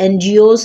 NGOs,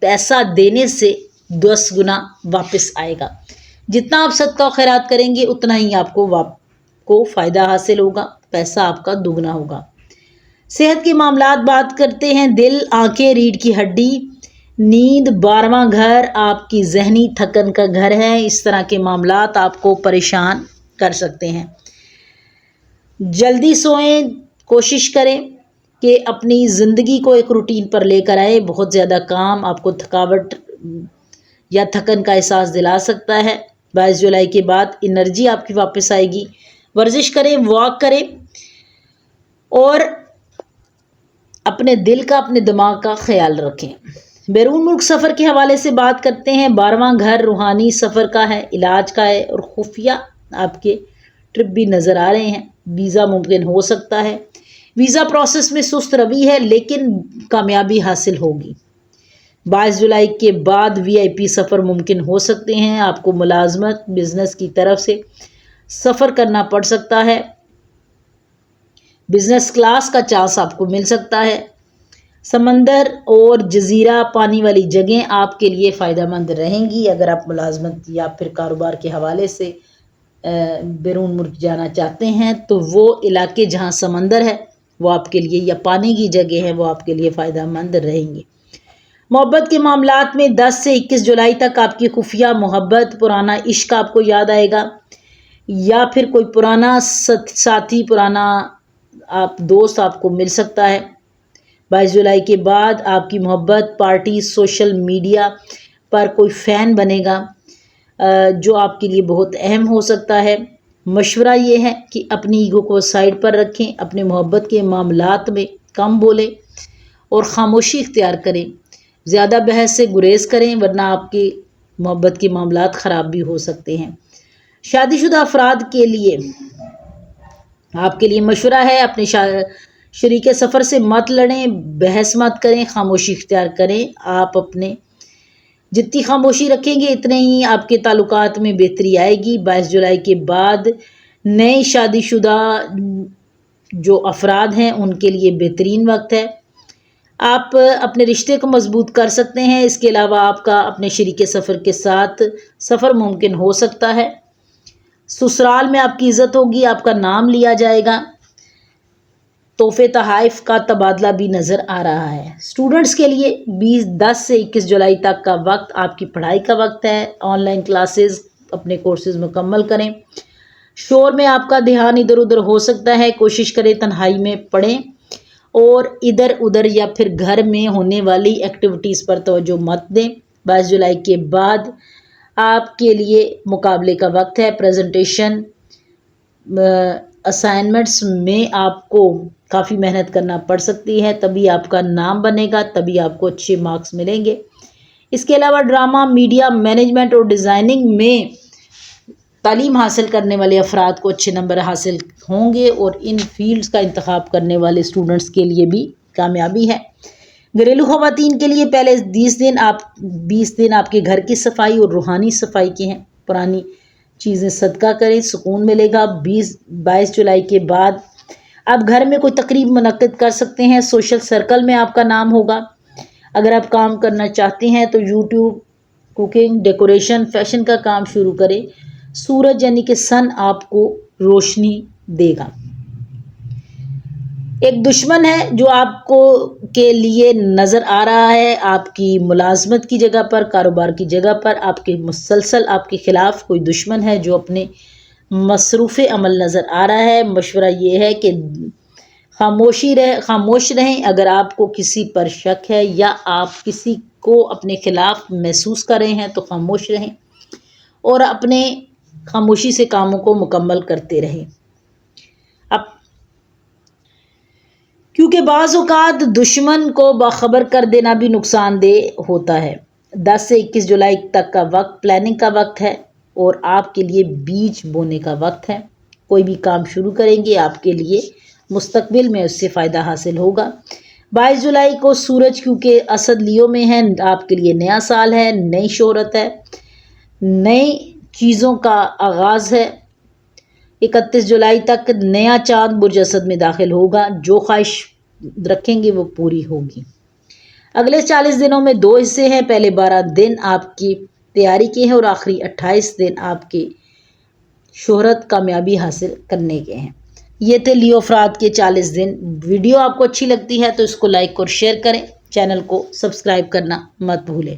پیسہ دینے سے 10 گنا واپس آئے گا۔ جتنا آپ صدقہ و خیرات کریں گے اتنا ہی آپ کو فائدہ حاصل ہوگا، پیسہ آپ کا دگنا ہوگا۔ صحت کے معاملات بات کرتے ہیں۔ دل، آنکھیں، ریڑھ کی ہڈی، نیند، 12واں گھر آپ کی ذہنی تھکن کا گھر ہے۔ اس طرح کے معاملات آپ کو پریشان کر سکتے ہیں۔ جلدی سوئیں، کوشش کریں کہ اپنی زندگی کو ایک روٹین پر لے کر آئے۔ بہت زیادہ کام آپ کو تھکاوٹ یا تھکن کا احساس دلا سکتا ہے۔ 22 جولائی کے بعد انرجی آپ کی واپس آئے گی۔ ورزش کریں، واک کریں اور اپنے دل کا، اپنے دماغ کا خیال رکھیں۔ بیرون ملک سفر کے حوالے سے بات کرتے ہیں۔ 12واں گھر روحانی سفر کا ہے، علاج کا ہے اور خفیہ آپ کے ٹرپ بھی نظر آ رہے ہیں۔ ویزا ممکن ہو سکتا ہے۔ ویزا پروسیس میں سست روی ہے لیکن کامیابی حاصل ہوگی۔ 22 جولائی کے بعد VIP سفر ممکن ہو سکتے ہیں۔ آپ کو ملازمت، بزنس کی طرف سے سفر کرنا پڑ سکتا ہے۔ بزنس کلاس کا چانس آپ کو مل سکتا ہے۔ سمندر اور جزیرہ پانی والی جگہیں آپ کے لیے فائدہ مند رہیں گی۔ اگر آپ ملازمت یا پھر کاروبار کے حوالے سے بیرون ملک جانا چاہتے ہیں تو وہ علاقے جہاں سمندر ہے وہ آپ کے لیے، یا پانی کی جگہ ہے، وہ آپ کے لیے فائدہ مند رہیں گی۔ محبت کے معاملات میں 10 سے 21 جولائی تک آپ کی خفیہ محبت، پرانا عشق آپ کو یاد آئے گا، یا پھر کوئی پرانا ساتھی، پرانا دوست آپ کو مل سکتا ہے۔ 22 جولائی کے بعد آپ کی محبت پارٹی، سوشل میڈیا پر کوئی فین بنے گا جو آپ کے لیے بہت اہم ہو سکتا ہے۔ مشورہ یہ ہے کہ اپنی ایگو کو سائڈ پر رکھیں، اپنے محبت کے معاملات میں کم بولیں اور خاموشی اختیار کریں۔ زیادہ بحث سے گریز کریں ورنہ آپ کے محبت کے معاملات خراب بھی ہو سکتے ہیں۔ شادی شدہ افراد کے لیے آپ کے لیے مشورہ ہے، اپنے شریک سفر سے مت لڑیں، بحث مت کریں، خاموشی اختیار کریں۔ آپ اپنے جتنی خاموشی رکھیں گے اتنے ہی آپ کے تعلقات میں بہتری آئے گی۔ 22 جولائی کے بعد نئے شادی شدہ جو افراد ہیں ان کے لیے بہترین وقت ہے۔ آپ اپنے رشتے کو مضبوط کر سکتے ہیں۔ اس کے علاوہ آپ کا اپنے شریک سفر کے ساتھ سفر ممکن ہو سکتا ہے۔ سسرال میں آپ کی عزت ہوگی، آپ کا نام لیا جائے گا۔ تحفے تحائف کا تبادلہ بھی نظر آ رہا ہے۔ اسٹوڈنٹس کے لیے 10 سے 21 جولائی تک کا وقت آپ کی پڑھائی کا وقت ہے۔ آن لائن کلاسز، اپنے کورسز مکمل کریں۔ شور میں آپ کا دھیان ادھر ادھر ہو سکتا ہے، کوشش کریں تنہائی میں پڑھیں اور ادھر ادھر یا پھر گھر میں ہونے والی ایکٹیویٹیز پر توجہ مت دیں۔ 22 جولائی کے بعد آپ کے لیے مقابلے کا وقت ہے۔ پریزنٹیشن، اسائنمنٹس میں آپ کو کافی محنت کرنا پڑ سکتی ہے، تبھی آپ کا نام بنے گا، تبھی آپ کو اچھے مارکس ملیں گے۔ اس کے علاوہ ڈرامہ، میڈیا، مینجمنٹ اور ڈیزائننگ میں تعلیم حاصل کرنے والے افراد کو اچھے نمبر حاصل ہوں گے اور ان فیلڈز کا انتخاب کرنے والے اسٹوڈنٹس کے لیے بھی کامیابی ہے۔ گھریلو خواتین کے لیے پہلے 20 دن آپ کے گھر کی صفائی اور روحانی صفائی کے ہیں۔ پرانی چیزیں صدقہ کریں، سکون ملے گا۔ 22 جولائی کے بعد آپ گھر میں کوئی تقریب منعقد کر سکتے ہیں، سوشل سرکل میں آپ کا نام ہوگا۔ اگر آپ کام کرنا چاہتے ہیں تو یوٹیوب، کوکنگ، ڈیکوریشن، فیشن کا کام شروع کریں۔ سورج یعنی کہ سن آپ کو روشنی دے گا۔ ایک دشمن ہے جو آپ کو کے لیے نظر آ رہا ہے، آپ کی ملازمت کی جگہ پر، کاروبار کی جگہ پر آپ کے مسلسل آپ کے خلاف کوئی دشمن ہے جو اپنے مصروف عمل نظر آ رہا ہے۔ مشورہ یہ ہے کہ خاموش رہیں۔ اگر آپ کو کسی پر شک ہے یا آپ کسی کو اپنے خلاف محسوس کر رہے ہیں تو خاموش رہیں اور اپنے خاموشی سے کاموں کو مکمل کرتے رہیں۔ کیونکہ بعض اوقات دشمن کو باخبر کر دینا بھی نقصان دہ ہوتا ہے۔ 10 سے 21 جولائی تک کا وقت پلاننگ کا وقت ہے اور آپ کے لیے بیج بونے کا وقت ہے۔ کوئی بھی کام شروع کریں گے آپ کے لیے مستقبل میں اس سے فائدہ حاصل ہوگا۔ 22 جولائی کو سورج کیونکہ اسد لیو میں ہے، آپ کے لیے نیا سال ہے، نئی شہرت ہے، نئی چیزوں کا آغاز ہے۔ 31 جولائی تک نیا چاند برج اسد میں داخل ہوگا، جو خواہش رکھیں گے وہ پوری ہوگی۔ اگلے 40 دنوں میں 2 حصے ہیں، پہلے 12 دن آپ کی تیاری کے ہیں اور آخری 28 دن آپ کی شہرت کامیابی حاصل کرنے کے ہیں۔ یہ تھے لیو افراد کے 40 دن۔ ویڈیو آپ کو اچھی لگتی ہے تو اس کو لائک اور شیئر کریں، چینل کو سبسکرائب کرنا مت بھولیں۔